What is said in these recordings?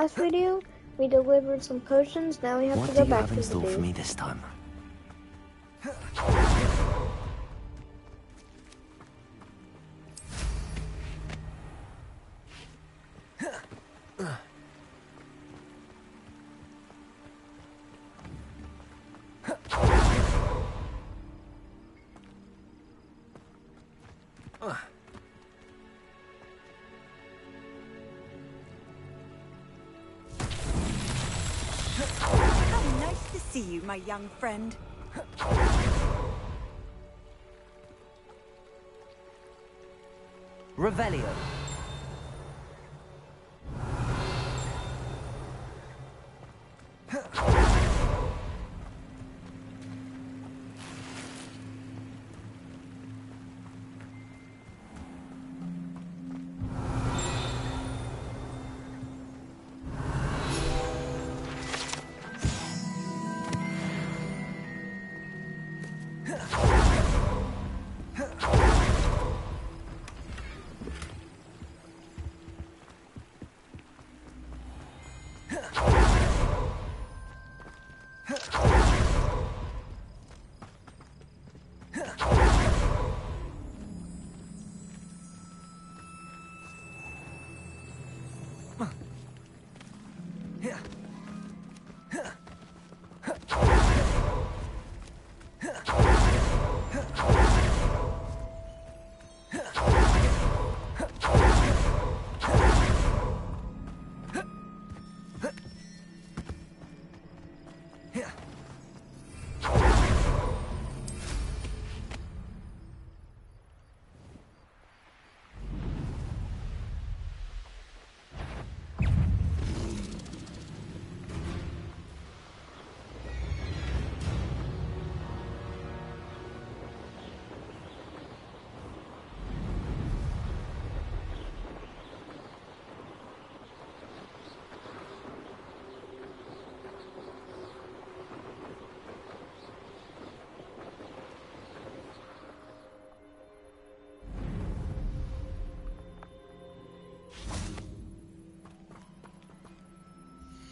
last video, we delivered some potions. Now we have to go back to the dude. What do you have in store for me this time? See you, my young friend. Revelio.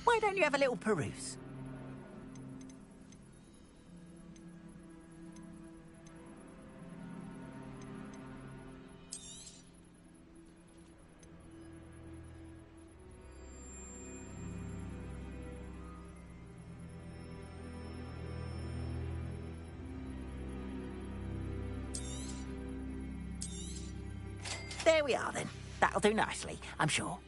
Why don't you have a little peruse? There we are, then. That'll do nicely, I'm sure.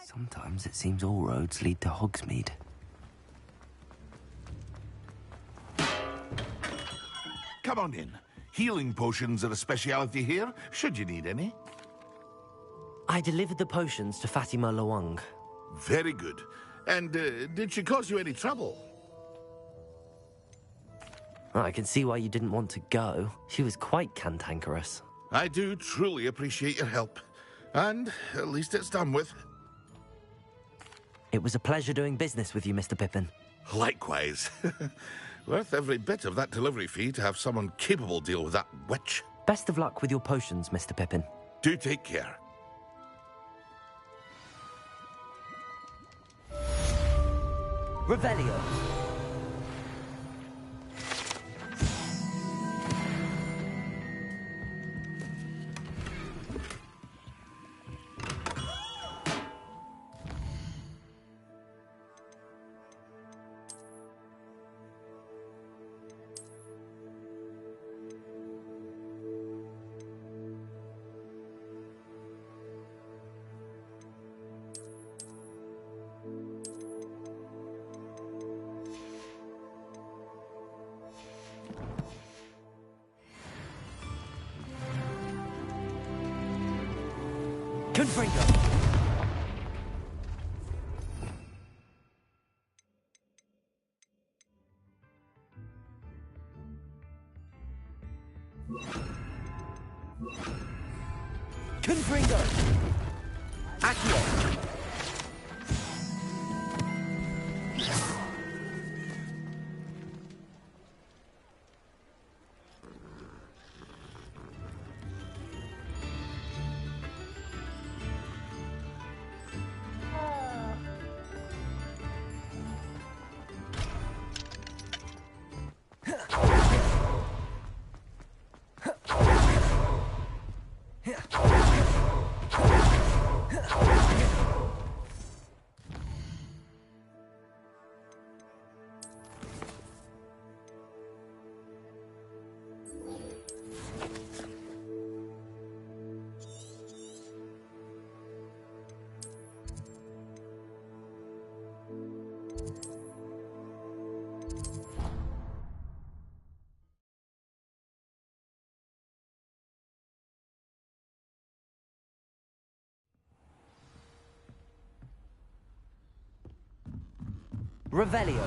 Sometimes it seems all roads lead to Hogsmeade. Come on in. Healing potions are a speciality here, should you need any. I delivered the potions to Fatima Lawang. Very good. And did she cause you any trouble? I can see why you didn't want to go. She was quite cantankerous. I do truly appreciate your help. And at least it's done with. It was a pleasure doing business with you, Mr. Pippin. Likewise. Worth every bit of that delivery fee to have someone capable deal with that witch. Best of luck with your potions, Mr. Pippin. Do take care. Revelio. Confringo! Confringo! Accio! Revelio.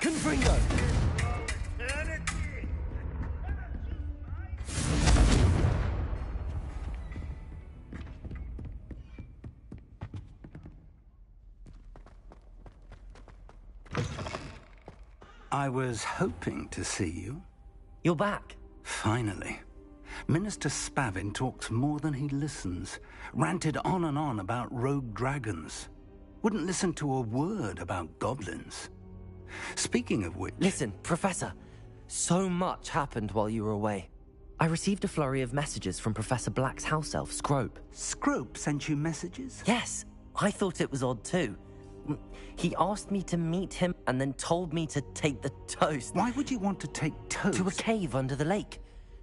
Confringo. I was hoping to see you. You're back. Finally. Minister Spavin talks more than he listens. Ranted on and on about rogue dragons. Wouldn't listen to a word about goblins. Speaking of which... Listen, Professor. So much happened while you were away. I received a flurry of messages from Professor Black's house elf, Scrope. Scrope sent you messages? Yes, I thought it was odd too. He asked me to meet him and then told me to take the toast. Why would you want to take toast? To a cave under the lake.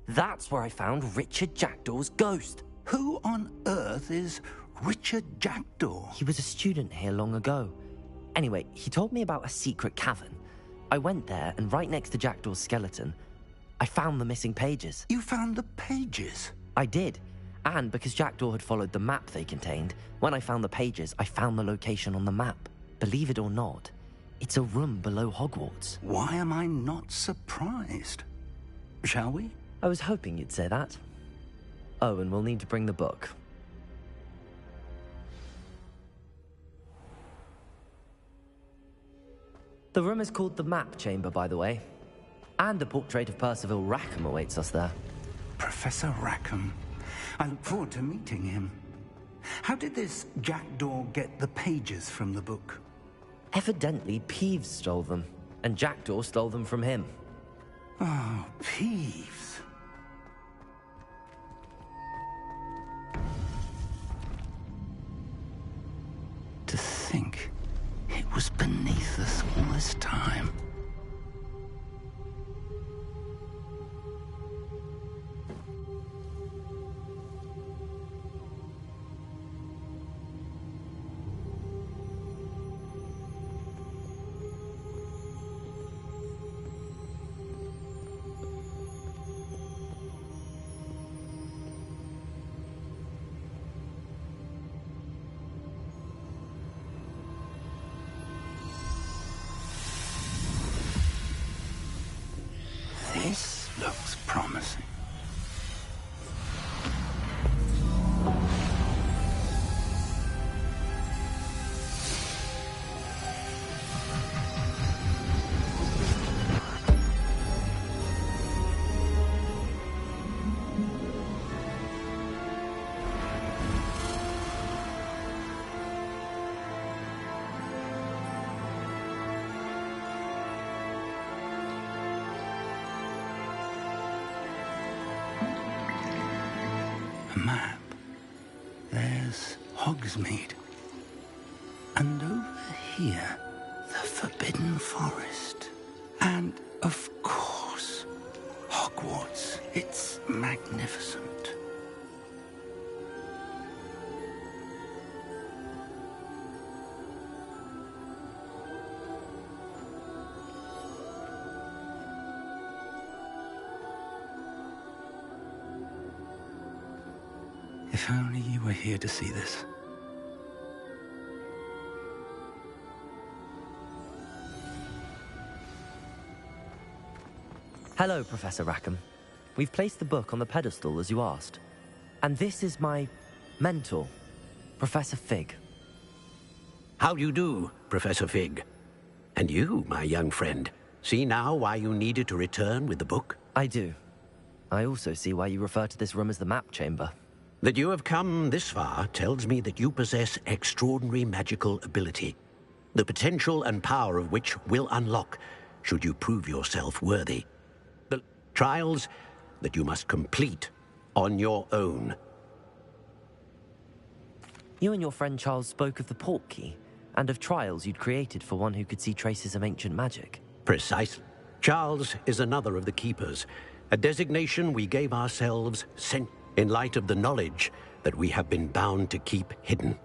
That's where I found Richard Jackdaw's ghost. Who on earth is Richard Jackdaw? He was a student here long ago. Anyway, he told me about a secret cavern. I went there, and right next to Jackdaw's skeleton, I found the missing pages. You found the pages? I did. And because Jackdaw had followed the map they contained, when I found the pages, I found the location on the map. Believe it or not, it's a room below Hogwarts. Why am I not surprised? Shall we? I was hoping you'd say that. Oh, and we'll need to bring the book. The room is called the Map Chamber, by the way. And a portrait of Percival Rackham awaits us there. Professor Rackham. I look forward to meeting him. How did this Jackdaw get the pages from the book? Evidently, Peeves stole them, and Jackdaw stole them from him. Oh, Peeves. To think it was beneath us all this time. This looks promising. Map. There's Hogsmeade. And over here, the Forbidden Forest. And, of course, Hogwarts. It's magnificent. If only you were here to see this. Hello, Professor Rackham. We've placed the book on the pedestal as you asked. And this is my mentor, Professor Fig. How do you do, Professor Fig? And you, my young friend, see now why you needed to return with the book? I do. I also see why you refer to this room as the map chamber. That you have come this far tells me that you possess extraordinary magical ability, the potential and power of which will unlock should you prove yourself worthy. The trials that you must complete on your own. You and your friend Charles spoke of the port key and of trials you'd created for one who could see traces of ancient magic. Precisely. Charles is another of the keepers, a designation we gave ourselves in light of the knowledge that we have been bound to keep hidden.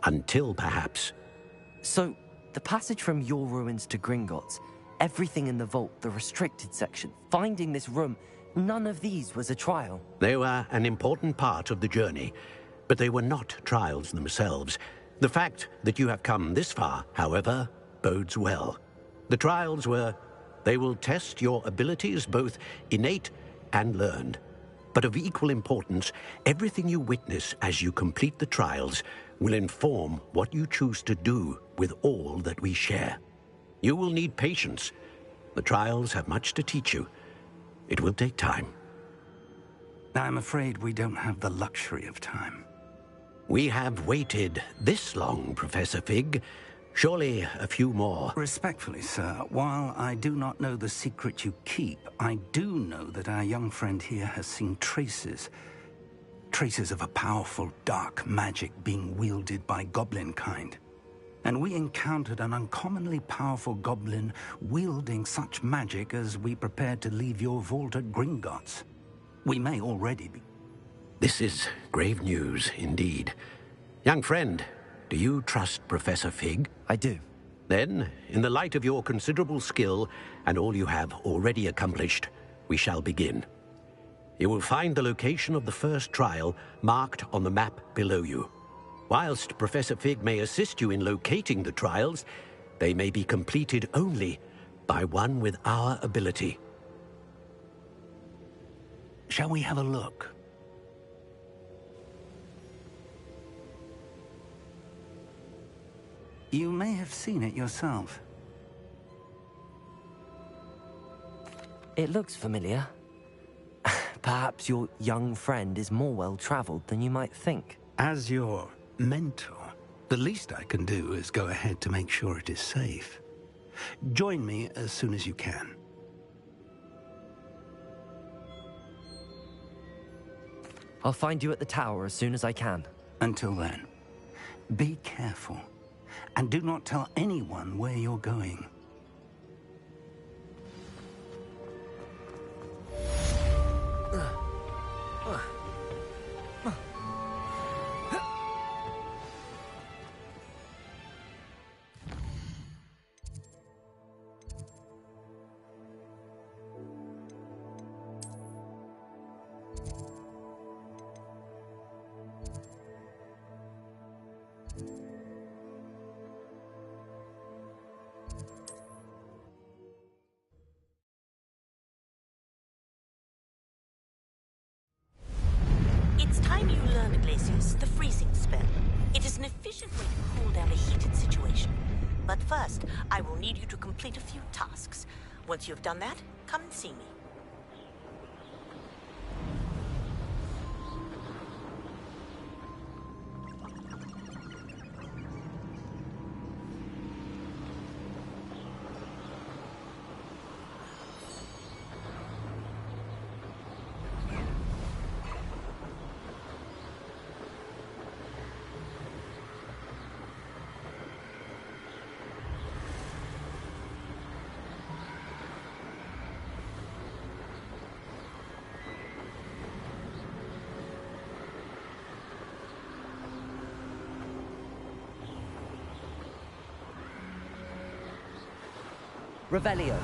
Until, perhaps... So, the passage from your ruins to Gringotts, everything in the vault, the restricted section, finding this room, none of these was a trial. They were an important part of the journey, but they were not trials themselves. The fact that you have come this far, however, bodes well. The trials were... They will test your abilities, both innate and learned. But of equal importance, everything you witness as you complete the trials will inform what you choose to do with all that we share. You will need patience. The trials have much to teach you. It will take time. I'm afraid we don't have the luxury of time. We have waited this long, Professor Fig. Surely a few more. Respectfully, sir, while I do not know the secret you keep, I do know that our young friend here has seen traces of a powerful dark magic being wielded by goblin kind. And we encountered an uncommonly powerful goblin wielding such magic as we prepared to leave your vault at Gringotts. We may already be... This is grave news, indeed. Young friend, do you trust Professor Fig? I do. Then, in the light of your considerable skill and all you have already accomplished, we shall begin. You will find the location of the first trial marked on the map below you. Whilst Professor Fig may assist you in locating the trials, they may be completed only by one with our ability. Shall we have a look? You may have seen it yourself. It looks familiar. Perhaps your young friend is more well-traveled than you might think. As your mentor, the least I can do is go ahead to make sure it is safe. Join me as soon as you can. I'll find you at the tower as soon as I can. Until then, be careful. And do not tell anyone where you're going. It's time you learn, Iglesias, the freezing spell. It is an efficient way to cool down a heated situation. But first, I will need you to complete a few tasks. Once you have done that, come and see me. Revelio.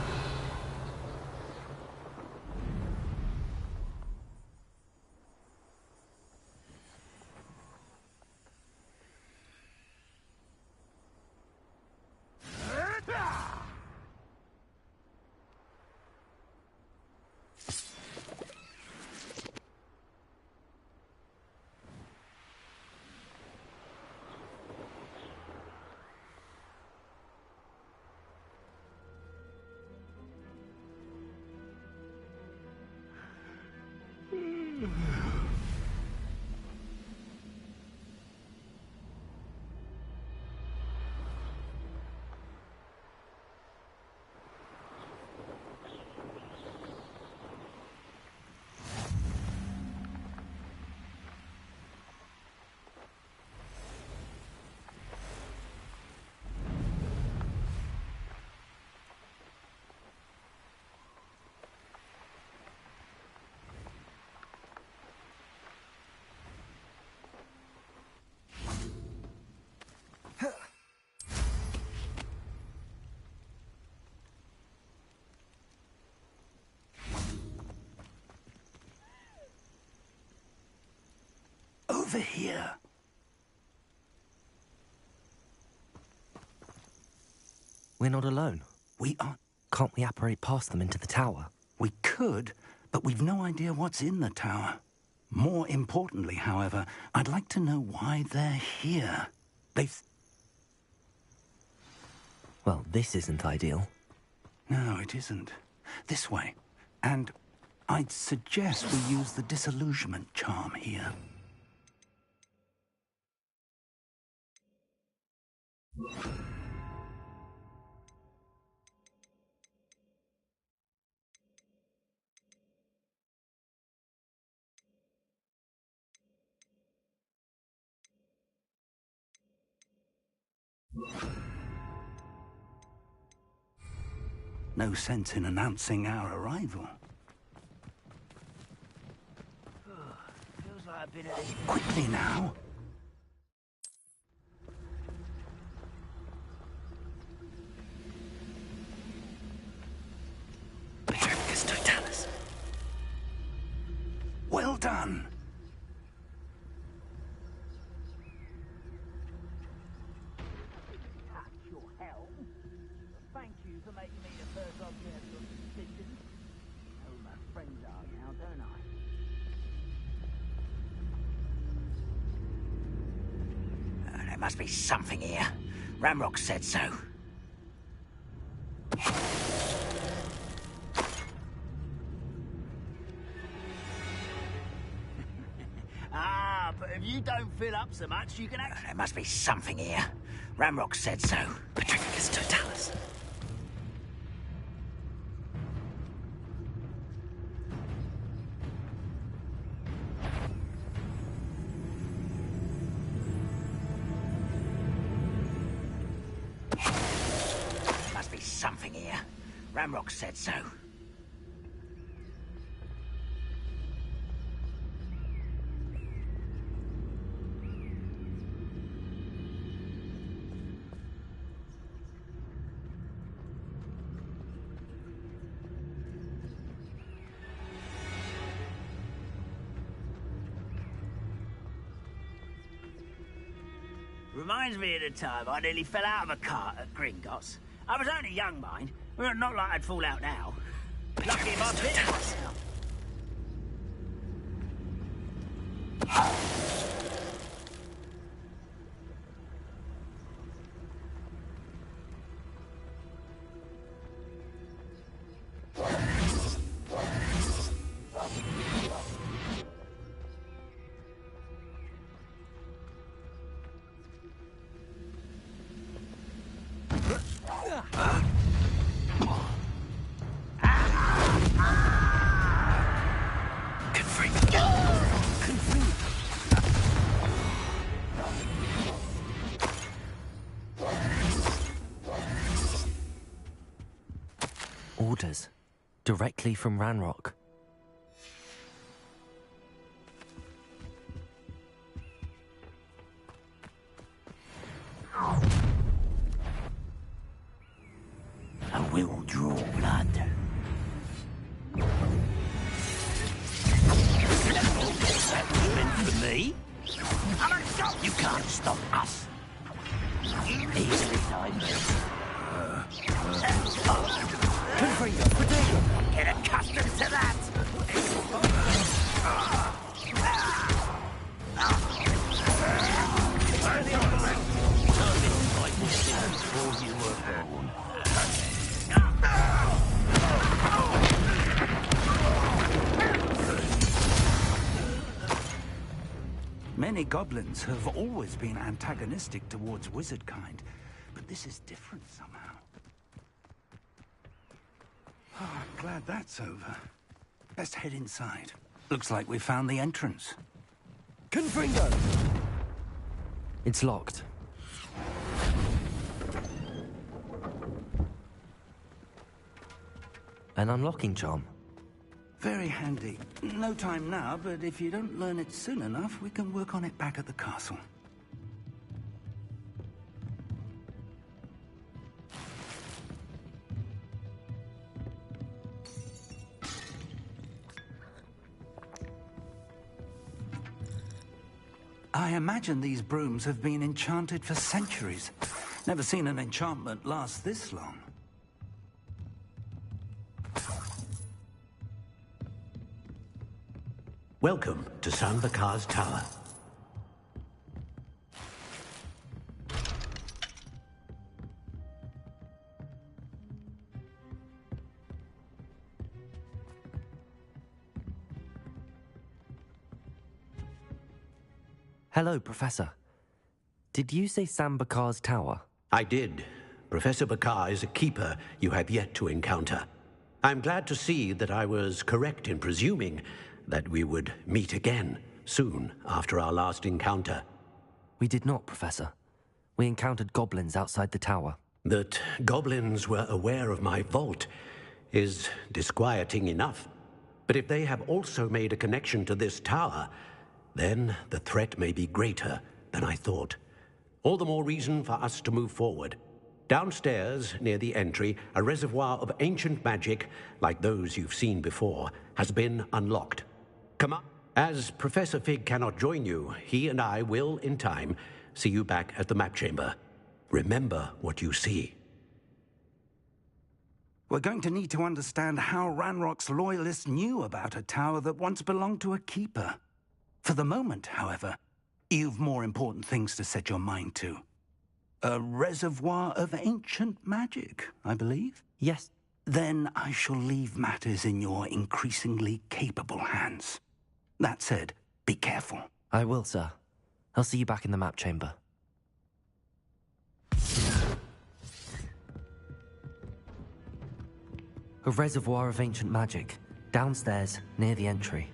over here. We're not alone. We are... Can't we apparate past them into the tower? We could, but we've no idea what's in the tower. More importantly, however, I'd like to know why they're here. They've... Well, this isn't ideal. No, it isn't. This way. And I'd suggest we use the disillusionment charm here. No sense in announcing our arrival. Feels like I've been at this... Quickly now. Petrificus totalis. Well done. Thank you for making me the first object of suspicion. I know who my friends are now, don't I? There must be something here. Ramrock said so. But if you don't fill up so much, you can actually... There must be something here. Ramrock said so. Petrificus totalis. There must be something here. Ramrock said so. Reminds me of the time I nearly fell out of a cart at Gringotts. I was only young, mind. Well, not like I'd fall out now. Lucky if I bit myself. Orders. Directly from Ranrock. I will draw blood. Meant for me? You can't stop us. Easily diverted. Get accustomed to that! Before you were born. Many goblins have always been antagonistic towards wizard kind, but this is different somehow. Oh, glad that's over. Best head inside. Looks like we found the entrance. Confringo! It's locked. An unlocking charm. Very handy. No time now, but if you don't learn it soon enough, we can work on it back at the castle. I imagine these brooms have been enchanted for centuries. Never seen an enchantment last this long. Welcome to San Bakar's Tower. Hello, Professor. Did you say Sam Bakar's tower? I did. Professor Bakar is a keeper you have yet to encounter. I'm glad to see that I was correct in presuming that we would meet again soon after our last encounter. We did not, Professor. We encountered goblins outside the tower. That goblins were aware of my vault is disquieting enough. But if they have also made a connection to this tower, then the threat may be greater than I thought. All the more reason for us to move forward. Downstairs, near the entry, a reservoir of ancient magic, like those you've seen before, has been unlocked. Come on. As Professor Fig cannot join you, he and I will, in time, see you back at the map chamber. Remember what you see. We're going to need to understand how Ranrock's loyalists knew about a tower that once belonged to a keeper. For the moment, however, you've more important things to set your mind to. A reservoir of ancient magic, I believe? Yes. Then I shall leave matters in your increasingly capable hands. That said, be careful. I will, sir. I'll see you back in the map chamber. A reservoir of ancient magic, downstairs, near the entry.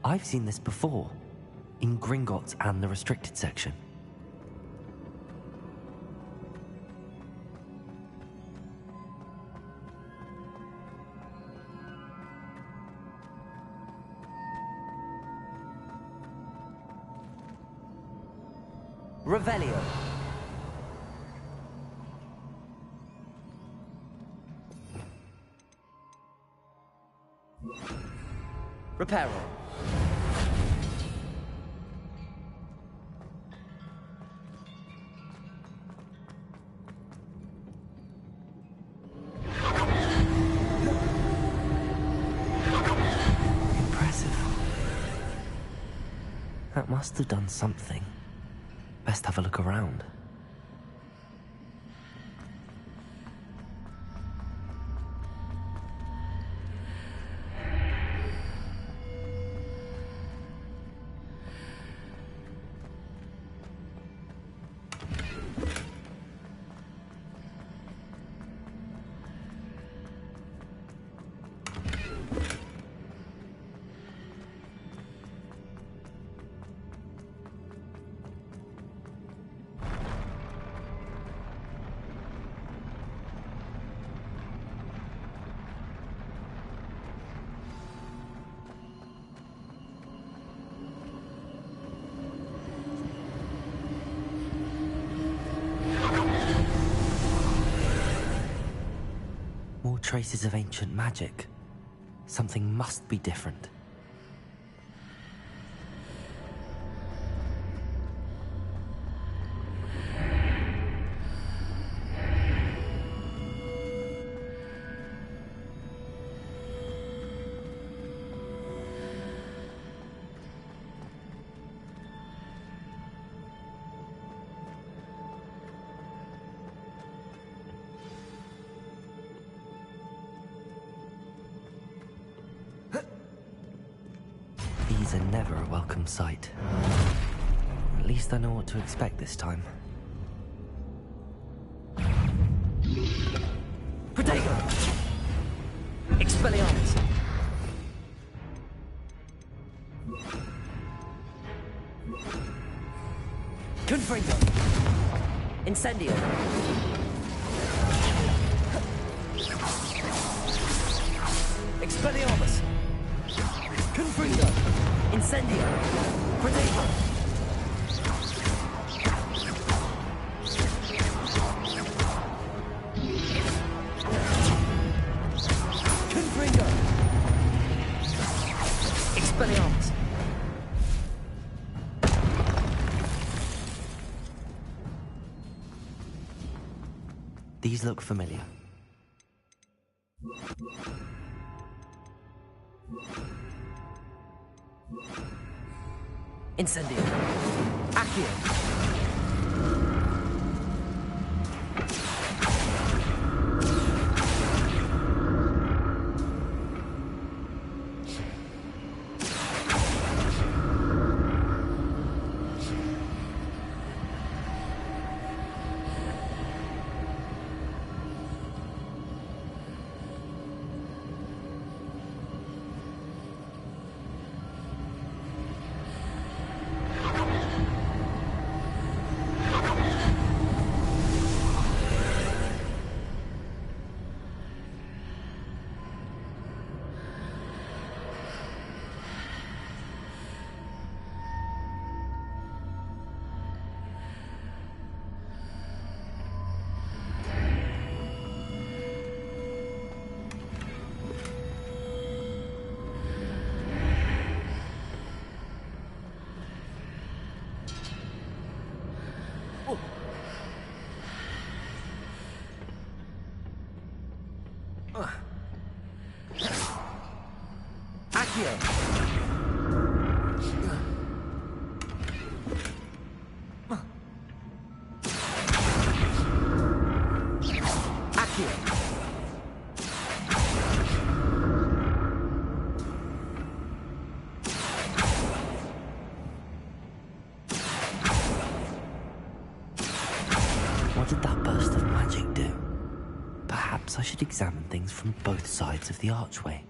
I've seen this before, in Gringotts and the restricted section. Revelio. Reparo. That must have done something. Best have a look around. More traces of ancient magic. Something must be different. These are never a welcome sight. At least I know what to expect this time. Protego! Expelliarmus! Confringo! Incendio! Expelliarmus! Confringo! Incendio! Predator! Confringo! Expelliarmus! These look familiar. Incendio. Accio. Accio. Accio. What did that burst of magic do? Perhaps I should examine things from both sides of the archway.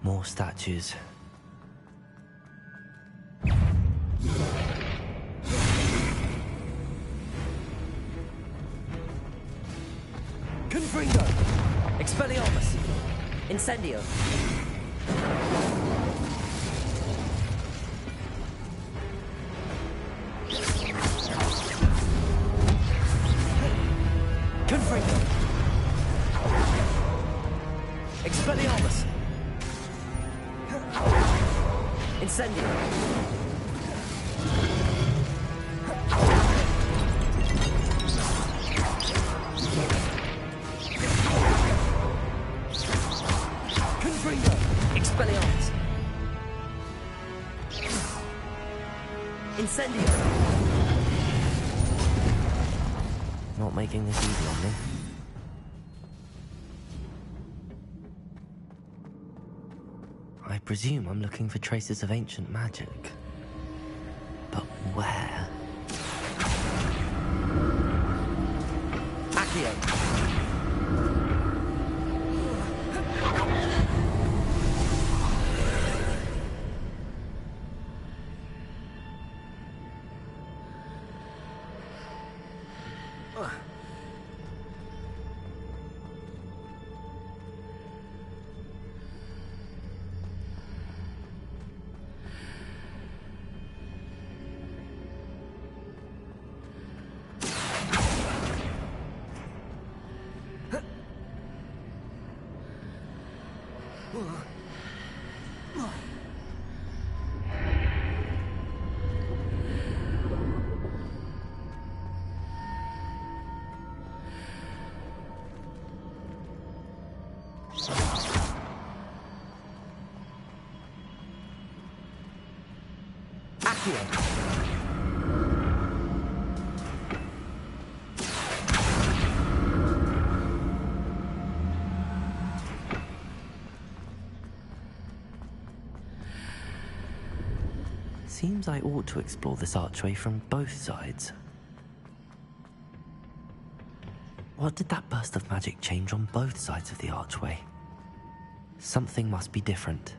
More statues. Confringo! Expelliarmus! Incendio! Confringo! Expelliarmus! Incendio! Confringo! Expelliarmus! Incendio! Not making this easy on me. I presume I'm looking for traces of ancient magic. But where? Accio! Accio! seems I ought to explore this archway from both sides. What did that burst of magic change on both sides of the archway? Something must be different.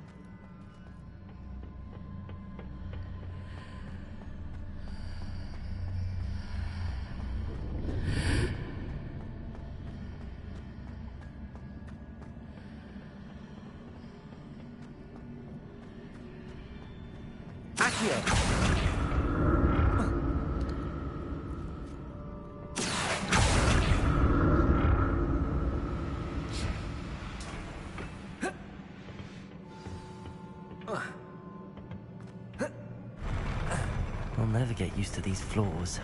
I'll never get used to these floors.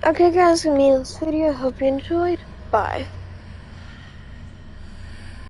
Okay guys, that's gonna be this video. Hope you enjoyed. Bye.